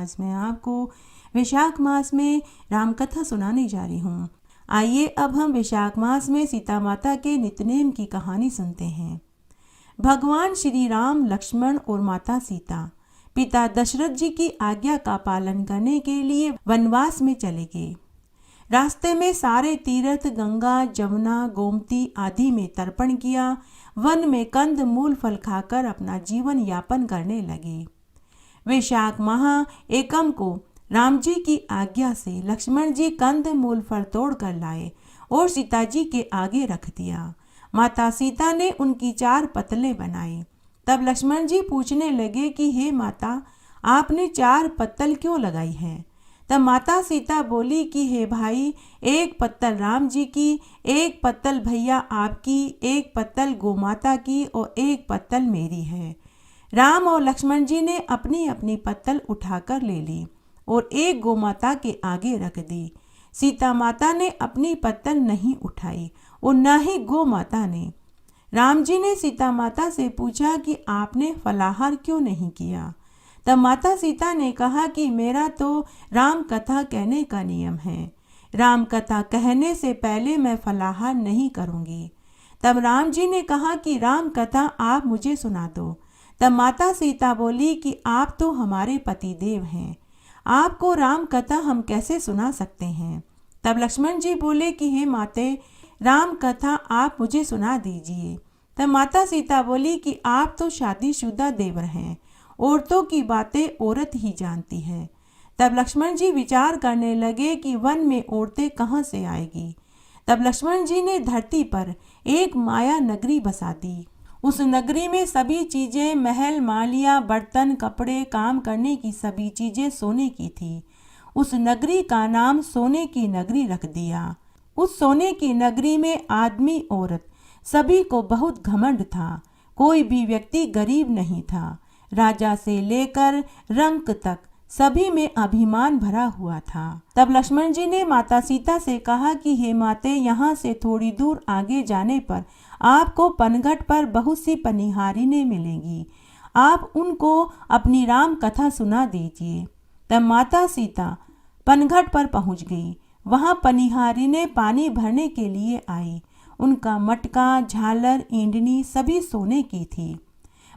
आज मैं आपको वैशाख मास में राम कथा सुनाने जा रही हूँ। आइए अब हम वैशाख मास में सीता माता के नित्यनेम की कहानी सुनते हैं। भगवान श्री राम, लक्ष्मण और माता सीता पिता दशरथ जी की आज्ञा का पालन करने के लिए वनवास में चले गए। रास्ते में सारे तीर्थ गंगा, जमुना, गोमती आदि में तर्पण किया। वन में कंद मूल फल खाकर अपना जीवन यापन करने लगे। वैशाख माह एकम को राम जी की आज्ञा से लक्ष्मण जी कंद मूल फल तोड़ कर लाए और सीता जी के आगे रख दिया। माता सीता ने उनकी 4 पत्तलें बनाई। तब लक्ष्मण जी पूछने लगे कि हे माता, आपने 4 पत्तल क्यों लगाई है? तब माता सीता बोली कि हे भाई, 1 पत्तल राम जी की, 1 पत्तल भैया आपकी, 1 पत्तल गोमाता की और 1 पत्तल मेरी है। राम और लक्ष्मण जी ने अपनी अपनी पत्तल उठाकर ले ली और एक गोमाता के आगे रख दी। सीता माता ने अपनी पत्तल नहीं उठाई और न ही गोमाता ने। राम जी ने सीता माता से पूछा कि आपने फलाहार क्यों नहीं किया? तब माता सीता ने कहा कि मेरा तो राम कथा कहने का नियम है। राम कथा कहने से पहले मैं फलाहार नहीं करूँगी। तब राम जी ने कहा कि राम कथा आप मुझे सुना दो। तब माता सीता बोली कि आप तो हमारे पति देव हैं, आपको राम कथा हम कैसे सुना सकते हैं? तब लक्ष्मण जी बोले कि हे माते, राम कथा आप मुझे सुना दीजिए। तब माता सीता बोली कि आप तो शादीशुदा देवर हैं, औरतों की बातें औरत ही जानती है। तब लक्ष्मण जी विचार करने लगे कि वन में औरतें कहाँ से आएगी। तब लक्ष्मण जी ने धरती पर एक माया नगरी बसा दी। उस नगरी में सभी चीजें, महल, मालिया, बर्तन, कपड़े, काम करने की सभी चीजें सोने की थी। उस नगरी का नाम सोने की नगरी रख दिया। उस सोने की नगरी में आदमी औरत सभी को बहुत घमंड था। कोई भी व्यक्ति गरीब नहीं था। राजा से लेकर रंक तक सभी में अभिमान भरा हुआ था। तब लक्ष्मण जी ने माता सीता से कहा कि हे माते, यहाँ से थोड़ी दूर आगे जाने पर आपको पनघट पर बहुत सी पनिहारिनें मिलेंगी। आप उनको अपनी राम कथा सुना दीजिए। तब माता सीता पनघट पर पहुँच गई। वहाँ पनिहारिनें पानी भरने के लिए आई। उनका मटका, झालर, ईंडनी सभी सोने की थी।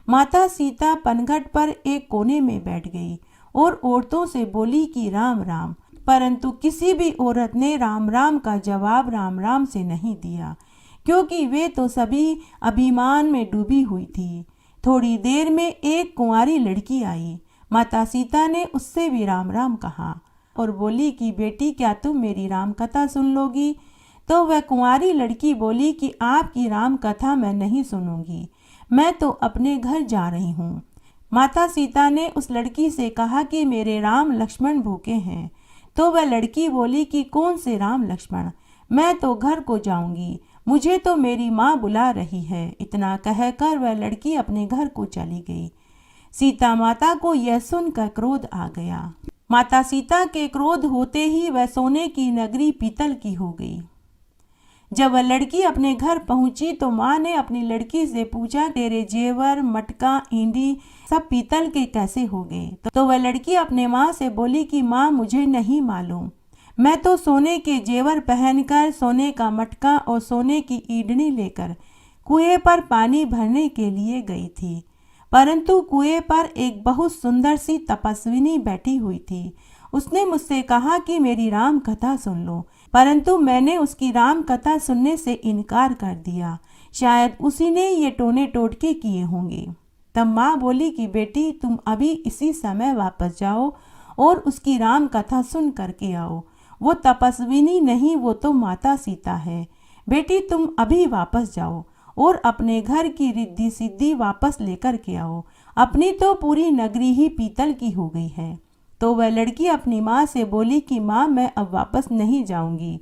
माता सीता पनघट पर एक कोने में बैठ गई और औरतों से बोली कि राम राम, परंतु किसी भी औरत ने राम राम का जवाब राम राम से नहीं दिया, क्योंकि वे तो सभी अभिमान में डूबी हुई थी। थोड़ी देर में एक कुंवारी लड़की आई। माता सीता ने उससे भी राम राम कहा और बोली कि बेटी, क्या तुम मेरी राम कथा सुन लोगी? तो वह कुंवारी लड़की बोली कि आपकी राम कथा मैं नहीं सुनूंगी, मैं तो अपने घर जा रही हूँ। माता सीता ने उस लड़की से कहा कि मेरे राम लक्ष्मण भूखे हैं। तो वह लड़की बोली कि कौन से राम लक्ष्मण, मैं तो घर को जाऊंगी, मुझे तो मेरी माँ बुला रही है। इतना कहकर वह लड़की अपने घर को चली गई। सीता माता को यह सुनकर क्रोध आ गया। माता सीता के क्रोध होते ही वह सोने की नगरी पीतल की हो गई। जब वह लड़की अपने घर पहुंची तो माँ ने अपनी लड़की से पूछा, तेरे जेवर, मटका, ईंडी सब पीतल के कैसे हो गए? तो वह लड़की अपने माँ से बोली कि माँ, मुझे नहीं मालूम, मैं तो सोने के जेवर पहनकर, सोने का मटका और सोने की ईंडनी लेकर कुएं पर पानी भरने के लिए गई थी। परंतु कुएं पर एक बहुत सुंदर सी तपस्विनी बैठी हुई थी। उसने मुझसे कहा कि मेरी राम कथा सुन लो, परंतु मैंने उसकी राम कथा सुनने से इनकार कर दिया। शायद उसी ने ये टोने टोटके किए होंगे। तब माँ बोली कि बेटी, तुम अभी इसी समय वापस जाओ और उसकी राम कथा सुन करके आओ। वो तपस्विनी नहीं, वो तो माता सीता है। बेटी, तुम अभी वापस जाओ और अपने घर की रिद्धि सिद्धि वापस लेकर के आओ। अपनी तो पूरी नगरी ही पीतल की हो गई है। तो वह लड़की अपनी माँ से बोली कि माँ, मैं अब वापस नहीं जाऊंगी।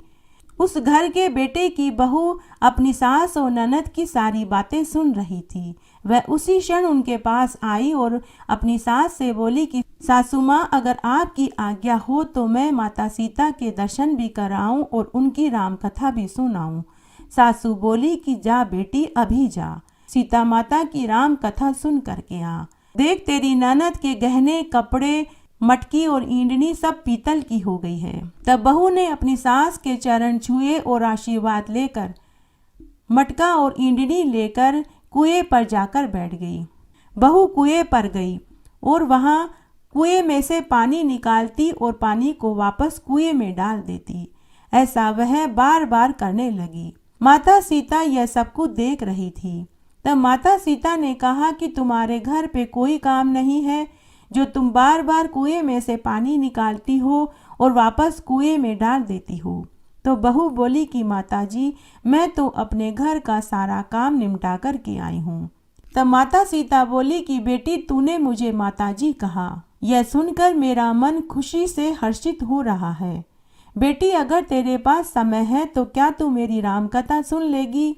उस घर के बेटे की बहू अपनी सास और ननद की सारी बातें सुन रही थी। वह उसी क्षण उनके पास आई और अपनी सास से बोली कि सासू माँ, अगर आपकी आज्ञा हो तो मैं माता सीता के दर्शन भी कराऊं और उनकी राम कथा भी सुनाऊं। सासू बोली कि जा बेटी, अभी जा, सीता माता की राम कथा सुन करके आ। देख, तेरी ननद के गहने, कपड़े मटकी और ईंडनी सब पीतल की हो गई है। तब बहू ने अपनी सास के चरण छुए और आशीर्वाद लेकर मटका और ईंडनी लेकर कुएं पर जाकर बैठ गई। बहू कुएं पर गई और वहां कुएं में से पानी निकालती और पानी को वापस कुएं में डाल देती। ऐसा वह बार बार करने लगी। माता सीता यह सब कुछ देख रही थी। तब माता सीता ने कहा कि तुम्हारे घर पे कोई काम नहीं है जो तुम बार बार कुएं में से पानी निकालती हो और वापस कुएं में डाल देती हो। तो बहू बोली कि माताजी, मैं तो अपने घर का सारा काम निपटा कर के आई हूँ। तब माता सीता बोली कि बेटी, तूने मुझे माताजी कहा, यह सुनकर मेरा मन खुशी से हर्षित हो रहा है। बेटी, अगर तेरे पास समय है तो क्या तू मेरी राम कथा सुन लेगी?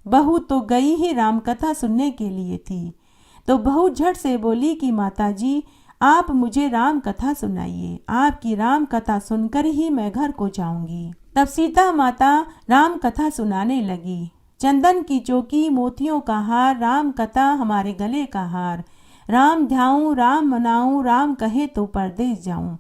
बहू तो गई ही राम कथा सुनने के लिए थी। तो बहू झट से बोली कि माताजी, आप मुझे राम कथा सुनाइए। आपकी राम कथा सुनकर ही मैं घर को जाऊंगी। तब सीता माता राम कथा सुनाने लगी। चंदन की चौकी, मोतियों का हार, राम कथा हमारे गले का हार। राम ध्याऊं, राम मनाऊं, राम कहे तो परदेस जाऊं।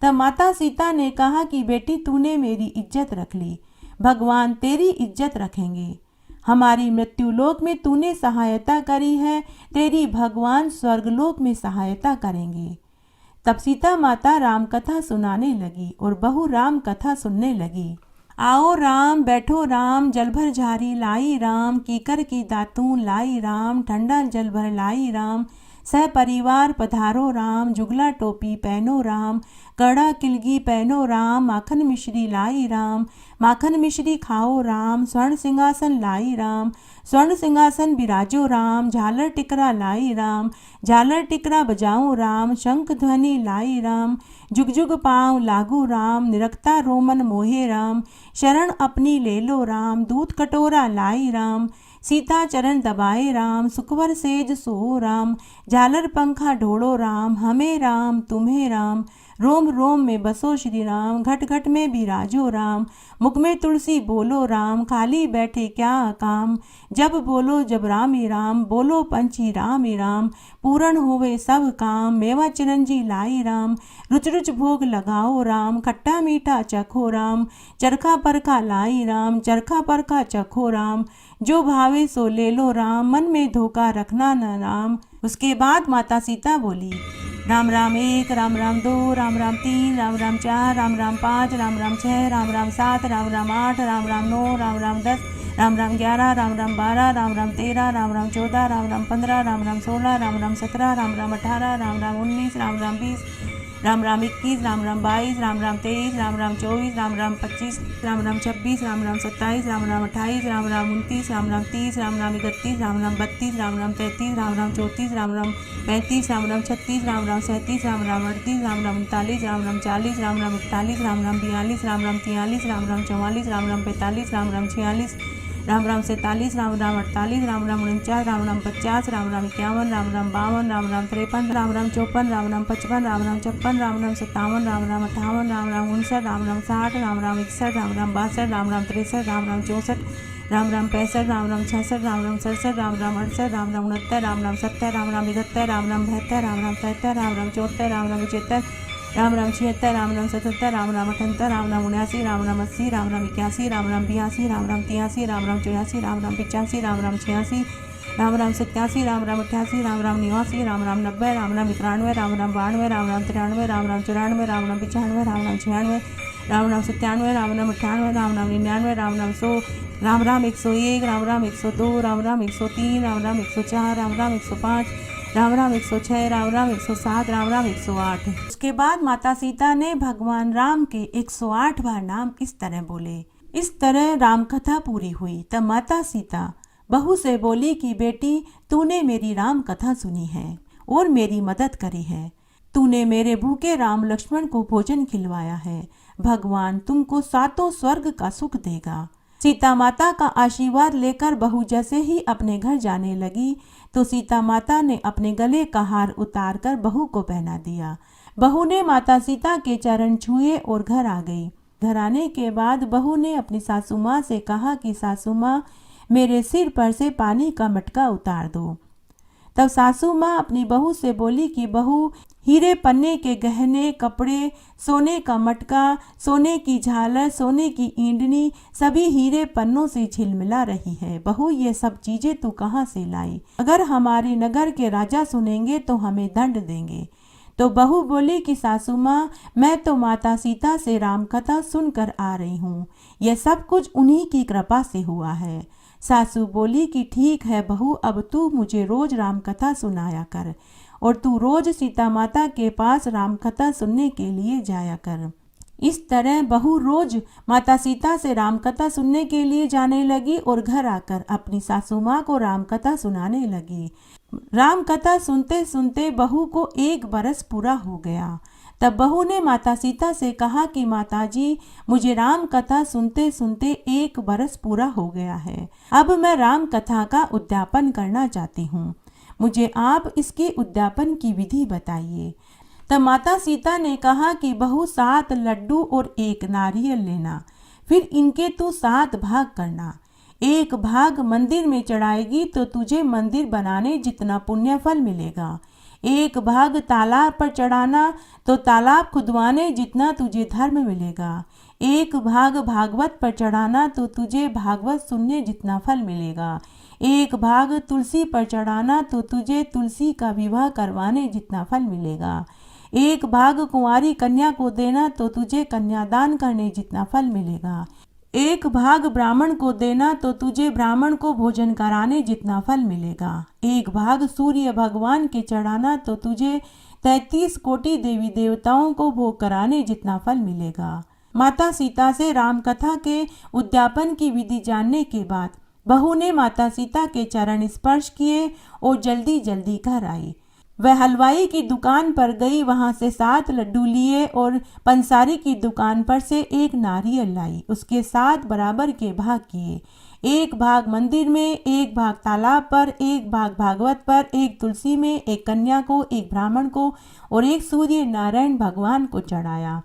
तब माता सीता ने कहा कि बेटी, तूने मेरी इज्जत रख ली, भगवान तेरी इज्जत रखेंगे। हमारी मृत्युलोक में तूने सहायता करी है, तेरी भगवान स्वर्गलोक में सहायता करेंगे। तब सीता माता राम कथा सुनाने लगी और बहू राम कथा सुनने लगी। आओ राम, बैठो राम, जल भर झारी लाई राम, कीकर की दातून लाई राम, ठंडा जल भर लाई राम, सह परिवार पधारो राम, जुगला टोपी पहनो राम, कड़ा किलगी पहनो राम, माखन मिश्री लाई राम, माखन मिश्री खाओ राम, स्वर्ण सिंहासन लाई राम, स्वर्ण सिंहासन बिराजो राम, झालर टिकरा लाई राम, झालर टिकरा बजाओ राम, शंख ध्वनि लाई राम, जुग जुग पाँव लागू राम, निरखता रोमन मोहे राम, शरण अपनी ले लो राम, दूध कटोरा लाई राम, सीता चरण दबाए राम, सुखवर सेज सो राम, झालर पंखा ढोड़ो राम, हमें राम तुम्हें राम, रोम रोम में बसो श्री राम, घट घट में बिराजो राम, मुख में तुलसी बोलो राम, खाली बैठे क्या काम, जब बोलो जब रामी राम, बोलो पंछी रामी राम, पूर्ण होवे सब काम, मेवा चिरंजी लाई राम, रुच रुच भोग लगाओ राम, खट्टा मीठा चखो राम, चरखा परखा लाई राम, चरखा परखा चखो राम, जो भावे सो ले लो राम, मन में धोखा रखना न राम। उसके बाद माता सीता बोली, राम राम 1, राम राम 2, राम राम 3, राम राम 4, राम राम 5, राम राम 6, राम राम 7, राम राम 8, राम राम 9, राम राम 10, राम राम 11, राम राम 12, राम राम 13, राम राम 14, राम राम 15, राम राम 16, राम राम 17, राम राम 18, राम राम 19, राम राम 20, राम राम 21, राम राम 22, राम राम 23, राम राम 24, राम राम 25, राम राम 26, राम राम 27, राम राम 28, राम राम 29, राम राम 30, राम राम 31, राम राम 32, राम राम 33, राम राम 34, राम राम 35, राम राम 36, राम राम 37, राम राम 38, राम राम 39, राम राम 40, राम राम 41, राम राम 42, राम राम 43, राम राम 44, राम राम 45, राम राम 46, राम राम 47, राम राम 48, राम राम 49, राम राम 50, राम राम 51, राम राम 52, राम राम 53, राम राम 54, राम राम 55, राम राम 56, राम राम 57, राम राम 58, राम राम 59, राम राम 60, राम राम 61, राम राम 62, राम राम 63, राम राम 64, राम राम 65, राम राम 66, राम राम 67, राम राम 68, राम राम 69, राम राम 70, राम राम 71, राम राम 72, राम राम 73, राम राम 74, राम राम 75, राम राम 76, राम राम 77, राम राम 78, राम राम 79, राम राम 80, राम राम 81, राम राम 82, राम राम 83, राम राम 84, राम राम 85, राम राम 86, राम राम 87, राम राम 88, राम राम 89, राम राम 90, राम राम 91, राम राम 92, राम राम 93, राम राम 94, राम राम 95, राम राम 96, राम राम 97, राम राम 98, राम राम 99, राम राम 100, राम राम 101, राम राम 102, राम राम 103, राम राम 104, राम राम 105, राम राम 106, राम राम 107, राम राम 108। उसके बाद माता सीता ने भगवान राम के 108 बार नाम इस तरह बोले। इस तरह राम कथा पूरी हुई। तब माता सीता बहू से बोली कि बेटी, तूने मेरी राम कथा सुनी है और मेरी मदद करी है। तूने मेरे भूखे राम लक्ष्मण को भोजन खिलवाया है। भगवान तुमको 7 स्वर्ग का सुख देगा। सीता माता का आशीर्वाद लेकर बहू जैसे ही अपने घर जाने लगी तो सीता माता ने अपने गले का हार उतार कर बहू को पहना दिया। बहू ने माता सीता के चरण छुए और घर आ गई। घर आने के बाद बहू ने अपनी सासू माँ से कहा कि सासू माँ, मेरे सिर पर से पानी का मटका उतार दो। तब सासू माँ अपनी बहू से बोली कि बहू, हीरे पन्ने के गहने, कपड़े, सोने का मटका, सोने की झालर, सोने की ईंडनी सभी हीरे पन्नों से झिलमिला रही है। बहू, ये सब चीजें तू कहाँ से लाई? अगर हमारे नगर के राजा सुनेंगे तो हमें दंड देंगे। तो बहू बोली कि सासू माँ, मैं तो माता सीता से राम कथा सुनकर आ रही हूँ। यह सब कुछ उन्हीं की कृपा से हुआ है। सासू बोली कि ठीक है बहू, अब तू मुझे रोज राम कथा सुनाया कर और तू रोज सीता माता के पास राम कथा सुनने के लिए जाया कर। इस तरह बहू रोज माता सीता से राम कथा सुनने के लिए जाने लगी और घर आकर अपनी सासू माँ को राम कथा सुनाने लगी। राम कथा सुनते सुनते बहू को 1 बरस पूरा हो गया। तब बहू ने माता सीता से कहा कि माताजी, मुझे राम कथा सुनते सुनते 1 बरस पूरा हो गया है। अब मैं राम कथा का उद्यापन करना चाहती हूँ। मुझे आप इसके उद्यापन की विधि बताइए। तब माता सीता ने कहा कि बहू, 7 लड्डू और 1 नारियल लेना, फिर इनके तू 7 भाग करना। 1 भाग मंदिर में चढ़ाएगी तो तुझे मंदिर बनाने जितना पुण्य फल मिलेगा। 1 भाग तालाब पर चढ़ाना तो तालाब खुदवाने जितना तुझे धर्म मिलेगा। 1 भाग भागवत पर चढ़ाना तो तुझे भागवत सुनने जितना फल मिलेगा। 1 भाग तुलसी पर चढ़ाना तो तुझे तुलसी का विवाह करवाने जितना फल मिलेगा। 1 भाग कुंवारी कन्या को देना तो तुझे कन्यादान करने जितना फल मिलेगा। 1 भाग ब्राह्मण को देना तो तुझे ब्राह्मण को भोजन कराने जितना फल मिलेगा। 1 भाग सूर्य भगवान के चढ़ाना तो तुझे 33 कोटि देवी देवताओं को भोग कराने जितना फल मिलेगा। माता सीता से राम कथा के उद्यापन की विधि जानने के बाद बहू ने माता सीता के चरण स्पर्श किए और जल्दी जल्दी घर आई। वह हलवाई की दुकान पर गई, वहां से 7 लड्डू लिए और पंसारी की दुकान पर से 1 नारियल लाई। उसके 7 बराबर के भाग किए। 1 भाग मंदिर में, 1 भाग तालाब पर, 1 भाग भागवत पर, 1 तुलसी में, 1 कन्या को, 1 ब्राह्मण को और 1 सूर्य नारायण भगवान को चढ़ाया।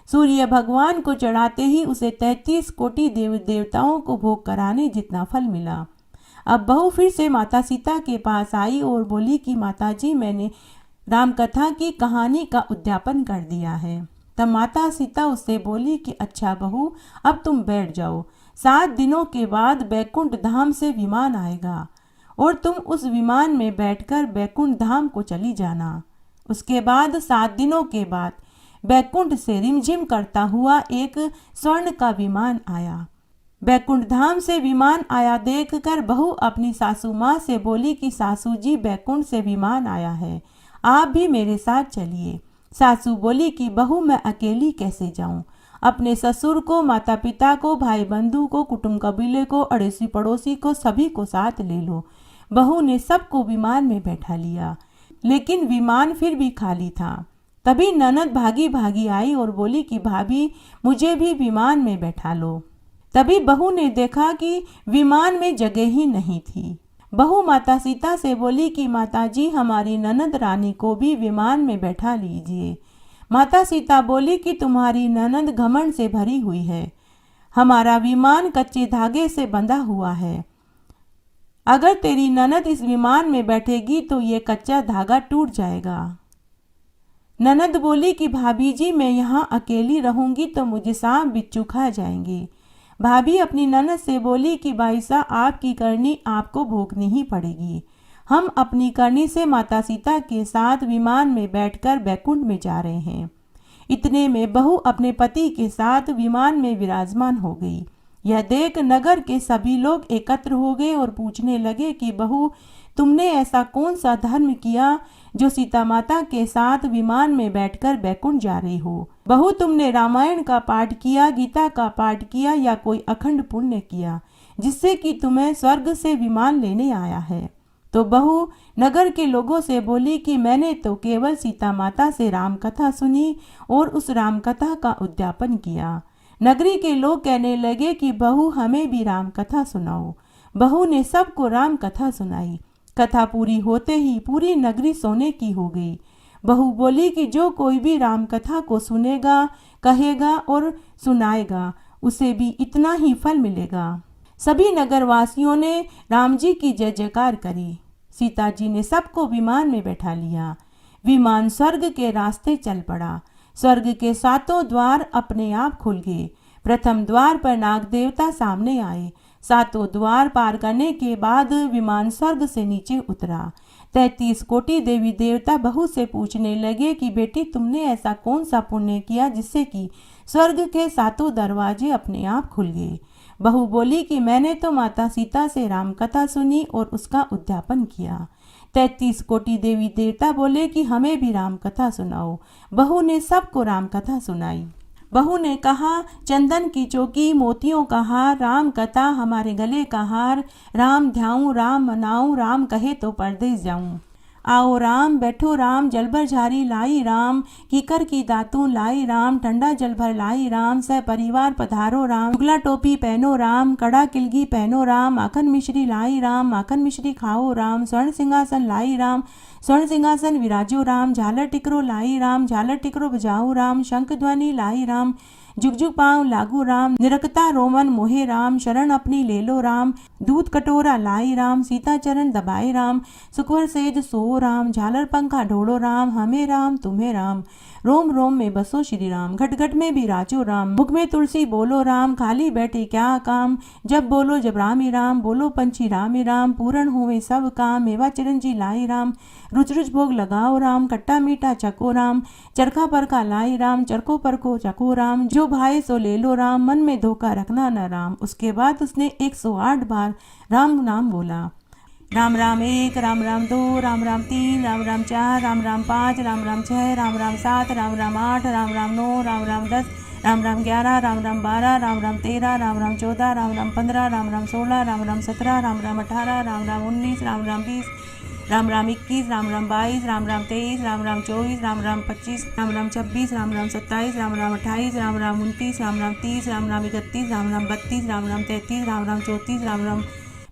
सूर्य भगवान को चढ़ाते ही उसे 33 कोटि देवी देवताओं को भोग कराने जितना फल मिला। अब बहू फिर से माता सीता के पास आई और बोली कि माताजी, मैंने राम कथा की कहानी का उद्यापन कर दिया है। तब माता सीता उससे बोली कि अच्छा बहू, अब तुम बैठ जाओ। 7 दिनों के बाद बैकुंठ धाम से विमान आएगा और तुम उस विमान में बैठकर बैकुंठ धाम को चली जाना। उसके बाद 7 दिनों के बाद बैकुंठ से रिमझिम करता हुआ एक स्वर्ण का विमान आया। बैकुंठ धाम से विमान आया देखकर बहू अपनी सासू माँ से बोली कि सासू जी, बैकुंठ से विमान आया है, आप भी मेरे साथ चलिए। सासू बोली कि बहू, मैं अकेली कैसे जाऊं? अपने ससुर को, माता पिता को, भाई बंधु को, कुटुंब कबीले को, अड़ोसी पड़ोसी को, सभी को साथ ले लो। बहू ने सबको विमान में बैठा लिया, लेकिन विमान फिर भी खाली था। तभी ननद भागी भागी आई और बोली कि भाभी, मुझे भी विमान में बैठा लो। तभी बहू ने देखा कि विमान में जगह ही नहीं थी। बहू माता सीता से बोली कि माताजी, हमारी ननद रानी को भी विमान में बैठा लीजिए। माता सीता बोली कि तुम्हारी ननद घमंड से भरी हुई है। हमारा विमान कच्चे धागे से बंधा हुआ है। अगर तेरी ननद इस विमान में बैठेगी तो ये कच्चा धागा टूट जाएगा। ननद बोली कि भाभी जी, मैं यहाँ अकेली रहूंगी तो मुझे सांप बिच्छू खा जाएंगे। भाभी अपनी ननद से बोली कि भाई साहब, आपकी करनी आपको भोगनी ही पड़ेगी। हम अपनी करनी से माता सीता के साथ विमान में बैठकर बैकुंठ में जा रहे हैं। इतने में बहू अपने पति के साथ विमान में विराजमान हो गई। यह देख नगर के सभी लोग एकत्र हो गए और पूछने लगे कि बहू, तुमने ऐसा कौन सा धर्म किया जो सीता माता के साथ विमान में बैठकर बैकुंठ जा रही हो? बहू, तुमने रामायण का पाठ किया, गीता का पाठ किया या कोई अखंड पुण्य किया जिससे कि तुम्हें स्वर्ग से विमान लेने आया है? तो बहू नगर के लोगों से बोली कि मैंने तो केवल सीता माता से राम कथा सुनी और उस राम कथा का उद्यापन किया। नगरी के लोग कहने लगे कि बहू, हमें भी राम कथा सुनाओ। बहू ने सबको राम कथा सुनाई। कथा पूरी होते ही पूरी नगरी सोने की हो गई। बहू बोली कि जो कोई भी राम कथा को सुनेगा, कहेगा और सुनाएगा, उसे भी इतना ही फल मिलेगा। सभी नगरवासियों ने राम जी की जय जयकार करी। सीता जी ने सबको विमान में बैठा लिया। विमान स्वर्ग के रास्ते चल पड़ा। स्वर्ग के 7 द्वार अपने आप खुल गए। प्रथम द्वार पर नाग देवता सामने आए। 7 द्वार पार करने के बाद विमान स्वर्ग से नीचे उतरा। 33 कोटि देवी देवता बहू से पूछने लगे कि बेटी, तुमने ऐसा कौन सा पुण्य किया जिससे कि स्वर्ग के 7 दरवाजे अपने आप खुल गए। बहू बोली कि मैंने तो माता सीता से राम कथा सुनी और उसका उद्यापन किया। 33 कोटि देवी देवता बोले कि हमें भी राम कथा सुनाओ। बहू ने सबको राम कथा सुनाई। बहू ने कहा, चंदन की चौकी, मोतियों का हार, राम कथा हमारे गले का हार। राम ध्याऊं, राम मनाऊं, राम कहे तो परदेस जाऊं। आओ राम, बैठो राम, जल भर झारी लाई राम। कीकर की दातून लाई राम, ठंडा जल भर लाई राम। सह परिवार पधारो राम, उगला टोपी पहनो राम। कड़ा किलगी पहनो राम, माखन मिश्री लाई राम। माखन मिश्री खाओ राम, स्वर्ण सिंहासन लाई राम। स्वर्ण सिंहासन विराजो राम, झालर टिकरो लाई राम। झालर टिकरो बजाओ राम, शंख ध्वनि लाई राम। जुग जुग पाँव लागू राम, निरखता रोमन मोहे राम। शरण अपनी ले लो राम, दूध कटोरा लाई राम। सीता चरण दबाए राम, सुखवर सेज सो राम। झालर पंखा ढोड़ो राम, हमें राम तुम्हें राम। रोम रोम में बसो श्री राम, घट घट में भी राजो राम। मुख में तुलसी बोलो राम, खाली बैठे क्या काम। जब बोलो जब राम ही राम, बोलो पंछी राम ही राम। पूर्ण हुए सब काम, मेवा चिरंजी लाई राम। रुच रुच भोग लगाओ राम, खट्टा मीठा चको राम। चरखा परखा लाई राम, चरखो परखो चको राम। जो भाई सो ले लो राम, मन में धोखा रखना न राम। उसके बाद उसने 108 बार राम नाम बोला। राम राम 1, राम राम 2, राम राम 3, राम राम 4, राम राम 5, राम राम 6, राम राम 7, राम राम 8, राम राम 9, राम राम 10, राम राम 11, राम राम 12, राम राम 13, राम राम 14, राम राम 15, राम राम 16, राम राम 17, राम राम 18, राम राम 19, राम राम 20, राम राम 21, राम राम 22, राम राम 23, राम राम 24, राम राम 25, राम राम 26, राम राम 27, राम राम 28, राम राम 29, राम राम 30, राम राम 31, राम राम 32, राम राम 33, राम राम 34, राम राम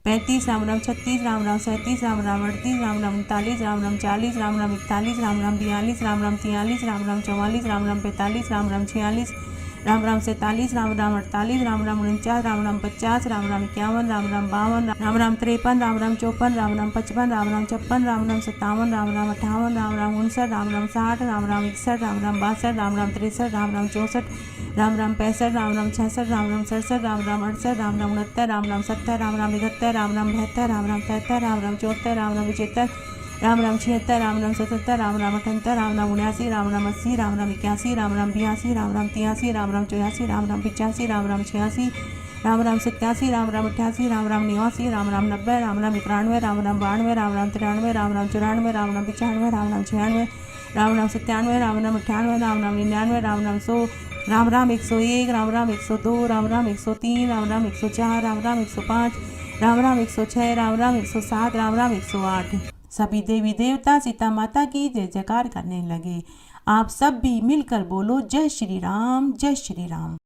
35, राम राम 36, राम राम 37, राम राम 38, राम राम 39, राम राम 40, राम राम 41, राम राम 42, राम राम 43, राम राम 44, राम राम 45, राम राम 46, राम राम 47, राम राम 48, राम राम 49, राम राम 50, राम राम 51, राम राम 52, राम राम 53, राम राम 54, राम राम 55, राम राम 56, राम राम 57, राम राम 58, राम राम 59, राम राम 60, राम राम 61, राम राम 62, राम राम 63, राम राम 64, राम राम 65, राम राम 66, राम राम 67, राम राम 68, राम राम 69, राम राम 70, राम राम 71, राम राम 72, राम राम 73, राम राम 74, राम राम 75, राम राम 76, राम राम 77, राम राम 78, राम राम 79, राम राम 80, राम राम 81, राम राम 82, राम राम 83, राम राम 84, राम राम 85, राम राम 86, राम राम 87, राम राम 88, राम राम 89, राम राम 90, राम राम 91, राम राम 92, राम राम 93, राम राम 94, राम राम 95, राम राम 96, राम राम 97, राम राम 98, राम राम 99, राम राम 100, राम राम 101, राम राम 102, राम राम 103, राम राम 104, राम राम 105, राम राम 106, राम राम 107, राम राम 108। सभी देवी देवता सीता माता की जय जयकार करने लगे। आप सब भी मिलकर बोलो जय श्री राम, जय श्री राम।